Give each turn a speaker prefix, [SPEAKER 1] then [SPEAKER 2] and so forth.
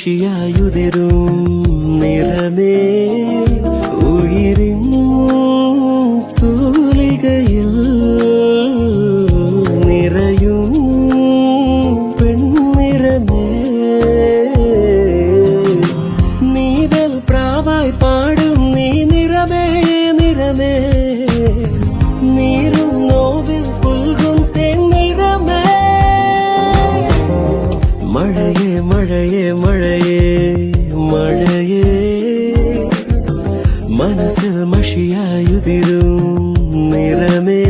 [SPEAKER 1] മഷിയായുതിരും നിറമേ ഉയിരിൻ തൂലികയിൽ നിറയും പെൺനിറമേ നീതൽ പ്രാവായി പാടും നീ നിറമേ നിറമേ നീരും നോവിൽ പുൽകും തെന്നിറമേ മഴയേ മഴയേ മഴയേ മഴയേ മനസ്സിൽ മഷിയായുതിരും നിറമേ